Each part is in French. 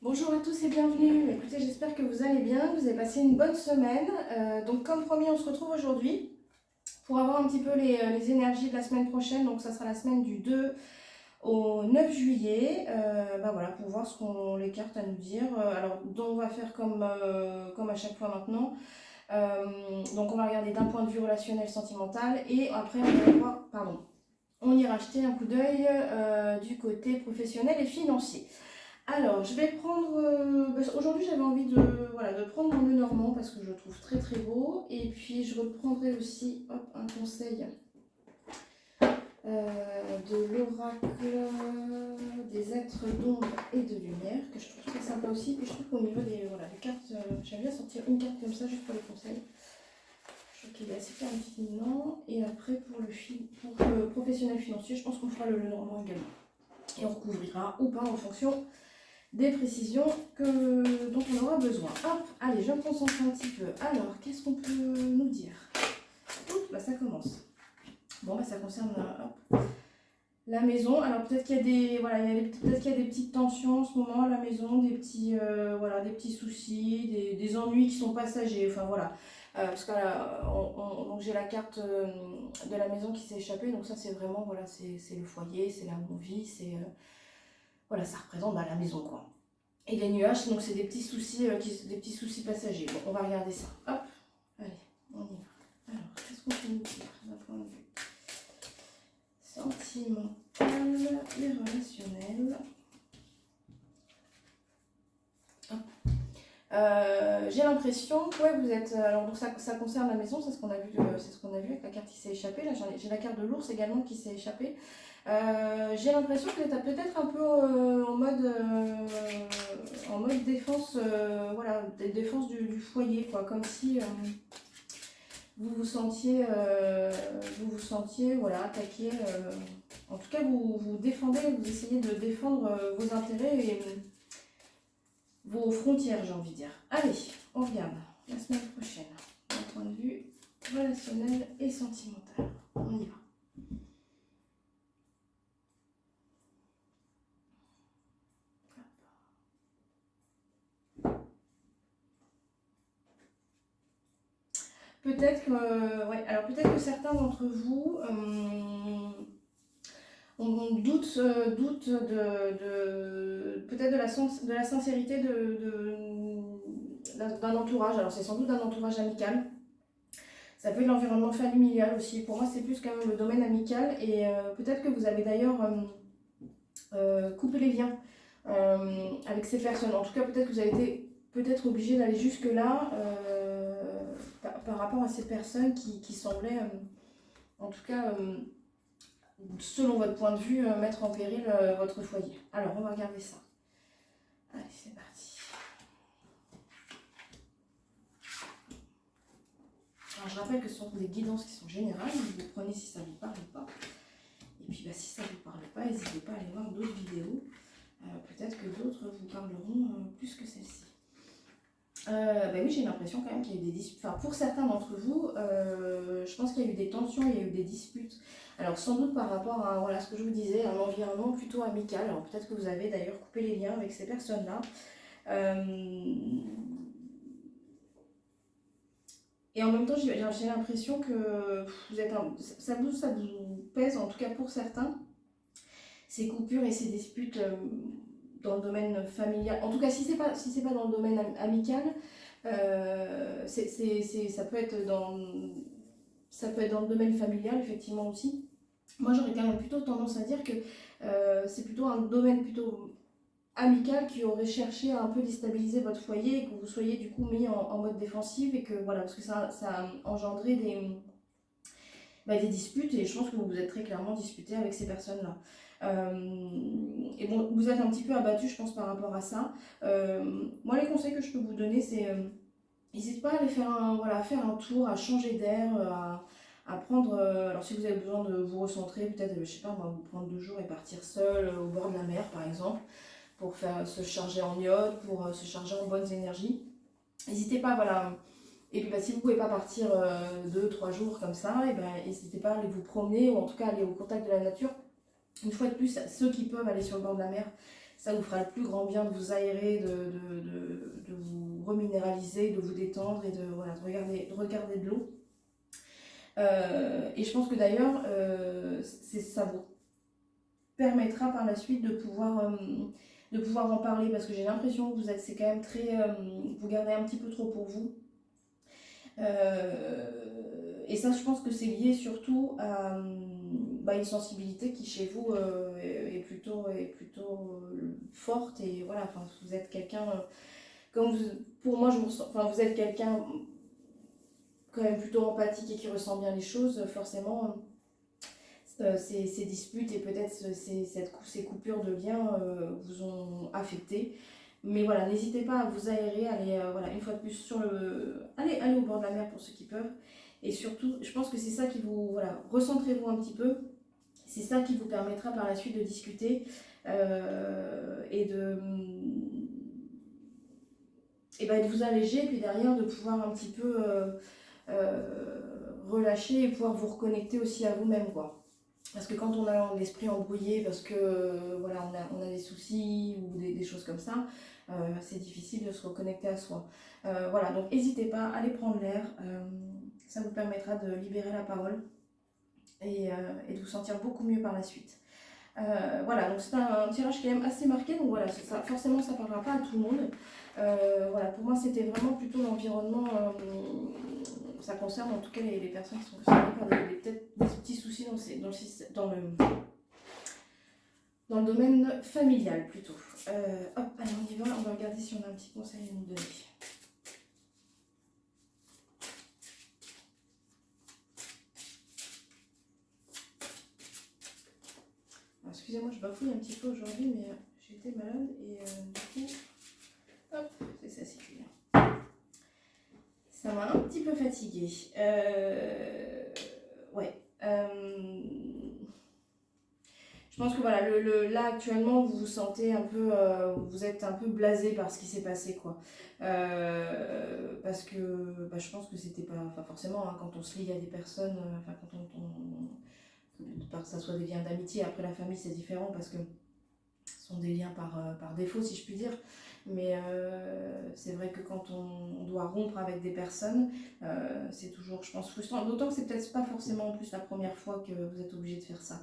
Bonjour à tous et bienvenue. Écoutez, j'espère que vous allez bien, que vous avez passé une bonne semaine. Donc comme promis, on se retrouve aujourd'hui pour avoir un petit peu les énergies de la semaine prochaine. Donc ça sera la semaine du 2 au 9 juillet. Voilà, pour voir ce qu'ont les cartes à nous dire. Alors, donc on va faire comme à chaque fois maintenant. Donc on va regarder d'un point de vue relationnel, sentimental, et après on va voir, on ira jeter un coup d'œil du côté professionnel et financier. Alors, je vais prendre. Aujourd'hui, j'avais envie de prendre mon nœud normand parce que je le trouve très très beau. Et puis, je reprendrai aussi un conseil de l'oracle des êtres d'ombre et de lumière que je trouve très sympa aussi. Puis, je trouve qu'au niveau des cartes, j'aime bien sortir une carte comme ça juste pour les conseils. Je trouve qu'il est assez pertinent. Et après, pour le professionnel financier, je pense qu'on fera le nœud normand également. Et on recouvrira ou pas en fonction des précisions dont on aura besoin. Hop, allez, je me concentre un petit peu. Alors, qu'est-ce qu'on peut nous dire? Ça commence. Bon, ça concerne la maison. Alors, peut-être qu'il y a des petites tensions en ce moment à la maison, des petits soucis, des ennuis qui sont passagers. Enfin, voilà. Parce que donc j'ai la carte de la maison qui s'est échappée. Donc, ça, c'est vraiment, c'est le foyer, c'est là où on vit, ça représente la maison, quoi. Et les nuages, donc c'est des petits soucis passagers. Bon, on va regarder ça. Hop, allez, on y va. Alors, qu'est-ce qu'on peut nous dire d'un point de vue sentimental et relationnel? J'ai l'impression que vous êtes. Alors, donc ça concerne la maison, c'est ce qu'on a vu avec la carte qui s'est échappée. Là, j'ai la carte de l'ours également qui s'est échappée. J'ai l'impression que tu es peut-être un peu en mode défense, défense du foyer, quoi, comme si vous vous sentiez attaqué. En tout cas, vous défendez, vous essayez de défendre vos intérêts et vos frontières, j'ai envie de dire. Allez, on regarde la semaine prochaine, d'un point de vue relationnel et sentimental. On y va. Peut-être que certains d'entre vous on doute peut-être de la sincérité d'un entourage. Alors c'est sans doute un entourage amical. Ça peut être l'environnement familial aussi. Pour moi, c'est plus quand même le domaine amical. Et peut-être que vous avez d'ailleurs coupé les liens avec ces personnes. En tout cas, peut-être que vous avez été obligé d'aller jusque-là par rapport à ces personnes qui semblaient, en tout cas, selon votre point de vue, mettre en péril votre foyer. Alors, on va regarder ça. Allez, c'est parti. Alors, je rappelle que ce sont des guidances qui sont générales. Vous prenez si ça vous parle ou pas. Et puis, si ça ne vous parle pas, n'hésitez pas à aller voir d'autres vidéos. Peut-être que d'autres vous parleront plus que celle-ci. Oui, j'ai l'impression quand même qu'il y a eu des disputes. Enfin, pour certains d'entre vous, je pense qu'il y a eu des tensions, il y a eu des disputes. Alors, sans doute par rapport à ce que je vous disais, un environnement plutôt amical. Alors, peut-être que vous avez d'ailleurs coupé les liens avec ces personnes-là. Et en même temps, j'ai l'impression que ça vous pèse, en tout cas pour certains, ces coupures et ces disputes dans le domaine familial. En tout cas, si c'est pas dans le domaine amical, ça peut être dans le domaine familial, effectivement aussi. Moi, j'aurais quand même plutôt tendance à dire que c'est plutôt un domaine plutôt amical qui aurait cherché à un peu déstabiliser votre foyer et que vous soyez du coup mis en mode défensif et que voilà, parce que ça a engendré des disputes et je pense que vous vous êtes très clairement disputé avec ces personnes-là. Et bon, vous êtes un petit peu abattu, je pense, par rapport à ça. Moi, les conseils que je peux vous donner, c'est n'hésitez pas à aller faire un tour, à changer d'air, à prendre. Alors, si vous avez besoin de vous recentrer, peut-être, je sais pas, moi, vous prendre 2 jours et partir seul au bord de la mer, par exemple, pour se charger en iode, pour se charger en bonnes énergies. N'hésitez pas, voilà. Et puis si vous ne pouvez pas partir 2-3 jours comme ça, n'hésitez pas à aller vous promener ou en tout cas aller au contact de la nature. Une fois de plus, ceux qui peuvent aller sur le bord de la mer, Ça vous fera le plus grand bien de vous aérer, de vous reminéraliser, de vous détendre et voilà, de regarder de l'eau. Et je pense que d'ailleurs, ça vous permettra par la suite de pouvoir en parler, parce que j'ai l'impression que c'est quand même très, vous gardez un petit peu trop pour vous. Et ça, je pense que c'est lié surtout à une sensibilité qui chez vous est plutôt forte. Et voilà, enfin, vous êtes quelqu'un, pour moi, vous êtes quelqu'un quand même plutôt empathique et qui ressent bien les choses. Forcément, ces disputes et peut-être ces coupures de lien vous ont affecté. Mais voilà, n'hésitez pas à vous aérer, allez, voilà, une fois de plus allez au bord de la mer pour ceux qui peuvent. Et surtout, je pense que c'est ça qui vous, voilà, recentrez-vous un petit peu. C'est ça qui vous permettra par la suite de discuter et de vous alléger, puis derrière de pouvoir un petit peu relâcher et pouvoir vous reconnecter aussi à vous-même, quoi. Parce que quand on a l'esprit embrouillé, parce que voilà, on a des soucis ou des choses comme ça, c'est difficile de se reconnecter à soi. Voilà, donc n'hésitez pas, allez prendre l'air, ça vous permettra de libérer la parole et de vous sentir beaucoup mieux par la suite. Voilà, donc c'est un tirage qui est même assez marqué, donc voilà, forcément ça ne parlera pas à tout le monde. Voilà, pour moi c'était vraiment plutôt l'environnement, ça concerne en tout cas les personnes qui sont concernées par peut-être des petits soucis dans le domaine familial plutôt. Hop, allez on y va, on va regarder si on a un petit conseil à nous donner. Excusez-moi, je bafouille un petit peu aujourd'hui, mais j'ai été malade et du coup, hop, c'est ça, c'est clair. Ça m'a un petit peu fatiguée. Ouais. Je pense que voilà, là actuellement, vous vous sentez un peu, vous êtes un peu blasé par ce qui s'est passé, quoi. Parce que je pense que c'était pas, enfin forcément, hein, quand on se lie à des personnes, enfin quand que ça soit des liens d'amitié, après la famille c'est différent parce que ce sont des liens par défaut, si je puis dire. Mais c'est vrai que quand on doit rompre avec des personnes, c'est toujours, je pense, frustrant. D'autant que c'est peut-être pas forcément en plus la première fois que vous êtes obligé de faire ça.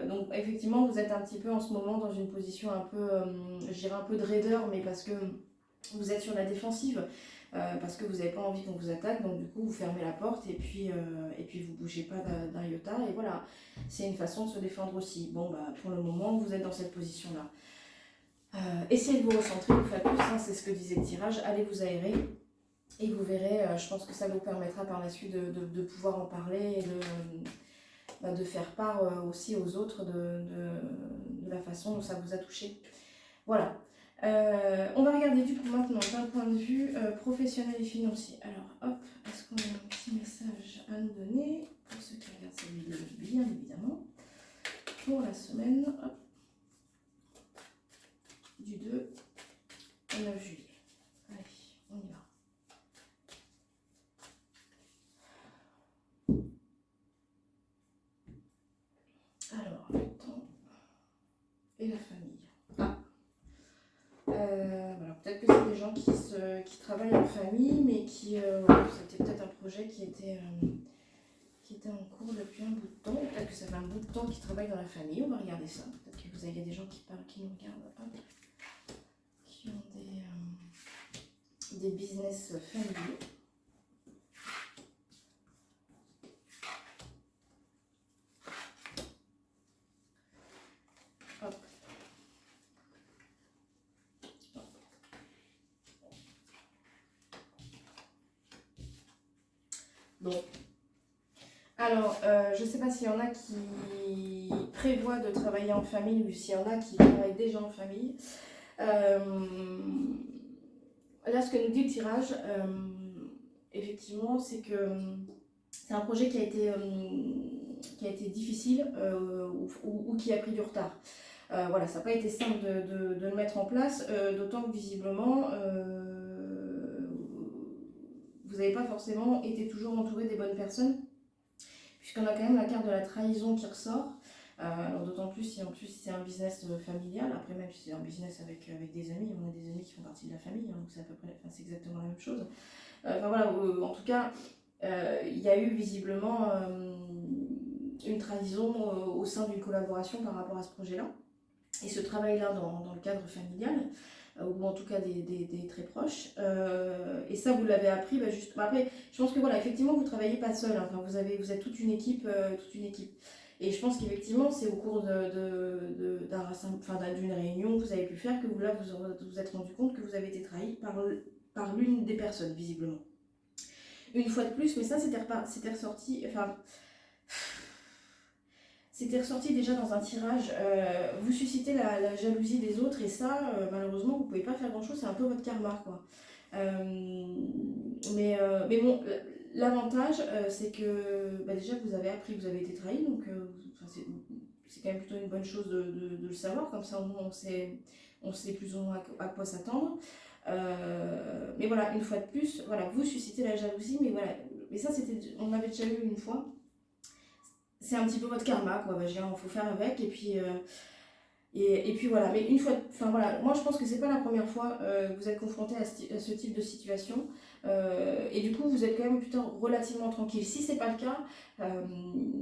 Donc effectivement, vous êtes un petit peu en ce moment dans une position un peu, je dirais un peu de raideur, mais parce que vous êtes sur la défensive. Parce que vous n'avez pas envie qu'on vous attaque, donc du coup vous fermez la porte et puis vous bougez pas d'un iota, et voilà, c'est une façon de se défendre aussi. Bon, pour le moment vous êtes dans cette position là. Essayez de vous recentrer une fois de plus, hein, c'est ce que disait le tirage, allez vous aérer et vous verrez, je pense que ça vous permettra par la suite de pouvoir en parler et de faire part aussi aux autres de la façon dont ça vous a touché. Voilà. On va regarder du coup maintenant d'un point de vue professionnel et financier. Alors hop, est-ce qu'on a un petit message à nous donner pour ceux qui regardent cette vidéo, bien évidemment, pour la semaine hop, du 2 au 9 juillet. Allez, on y va. Alors, le temps et la famille. Voilà, peut-être que c'est des gens qui travaillent en famille, mais voilà, c'était peut-être un projet qui était en cours depuis un bout de temps. Peut-être que ça fait un bout de temps qu'ils travaillent dans la famille. On va regarder ça. Peut-être que il y a des gens qui nous regardent, qui ont des business familiaux. Hop. Bon. Alors, je ne sais pas s'il y en a qui prévoient de travailler en famille ou s'il y en a qui travaillent déjà en famille. Là, ce que nous dit le tirage, effectivement, c'est que c'est un projet qui a été difficile ou qui a pris du retard. Voilà, ça n'a pas été simple de le mettre en place, d'autant que visiblement, vous n'avez pas forcément été toujours entouré des bonnes personnes, puisqu'on a quand même la carte de la trahison qui ressort. Alors d'autant plus si en plus c'est un business familial, après même si c'est un business avec des amis, on a des amis qui font partie de la famille, hein, donc c'est à peu près, enfin, c'est exactement la même chose. Enfin voilà, en tout cas, il y a eu visiblement une trahison au sein d'une collaboration par rapport à ce projet-là. Et ce travail-là dans le cadre familial, ou en tout cas des très proches. Et ça, vous l'avez appris, bah, juste. Bah, après, je pense que voilà, effectivement, vous ne travaillez pas seul. Hein. Enfin, vous êtes toute une équipe, toute une équipe. Et je pense qu'effectivement, c'est au cours d'une réunion que vous avez pu faire que vous vous êtes rendu compte que vous avez été trahi par l'une des personnes, visiblement. Une fois de plus, mais ça, c'était ressorti. Enfin, c'était ressorti déjà dans un tirage. Vous suscitez la jalousie des autres et ça, malheureusement, vous ne pouvez pas faire grand-chose. C'est un peu votre karma, quoi. Mais bon, l'avantage, c'est que bah, déjà, vous avez appris que vous avez été trahi. Donc, c'est quand même plutôt une bonne chose de le savoir. Comme ça, au moins, on sait plus ou moins à quoi s'attendre. Mais voilà, une fois de plus, voilà, vous suscitez la jalousie. Mais voilà, mais ça, on avait déjà eu une fois. C'est un petit peu votre karma, quoi. Bah, il faut faire avec, et puis voilà. Mais une fois, enfin voilà, moi je pense que c'est pas la première fois que vous êtes confronté à ce type de situation, et du coup vous êtes quand même plutôt relativement tranquille. Si c'est pas le cas,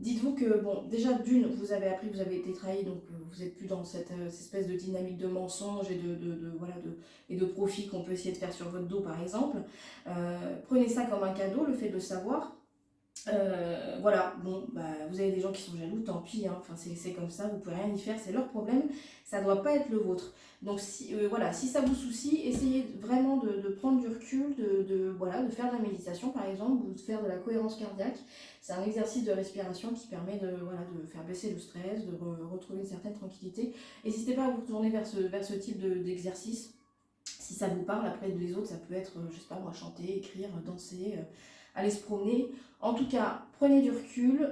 dites-vous que bon, déjà d'une, vous avez appris, vous avez été trahi, donc vous êtes plus dans cette espèce de dynamique de mensonge et et de profit qu'on peut essayer de faire sur votre dos, par exemple. Prenez ça comme un cadeau, le fait de le savoir. Voilà, bon, bah, vous avez des gens qui sont jaloux, tant pis, hein. Enfin, c'est comme ça, vous pouvez rien y faire, c'est leur problème, ça doit pas être le vôtre. Donc voilà, si ça vous soucie, essayez vraiment de prendre du recul, voilà, de faire de la méditation par exemple, ou de faire de la cohérence cardiaque. C'est un exercice de respiration qui permet voilà, de faire baisser le stress, de retrouver une certaine tranquillité. N'hésitez pas à vous tourner vers ce type d'exercice. Si ça vous parle, après les autres, ça peut être, je sais pas moi, chanter, écrire, danser, aller se promener. En tout cas, prenez du recul,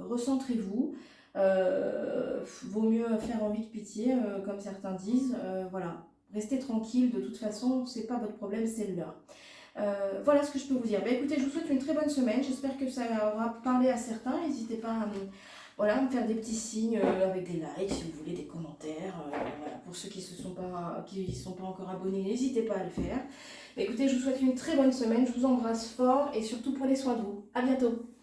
recentrez-vous. Vaut mieux faire envie que pitié, comme certains disent. Voilà, restez tranquille, de toute façon, c'est pas votre problème, c'est le leur. Voilà ce que je peux vous dire. Bah, écoutez, je vous souhaite une très bonne semaine. J'espère que ça aura parlé à certains. N'hésitez pas à me faire des petits signes avec des likes, si vous voulez, des commentaires. Voilà. Pour ceux qui ne sont pas encore abonnés, n'hésitez pas à le faire. Bah, écoutez, je vous souhaite une très bonne semaine. Je vous embrasse fort et surtout prenez soin de vous. À bientôt.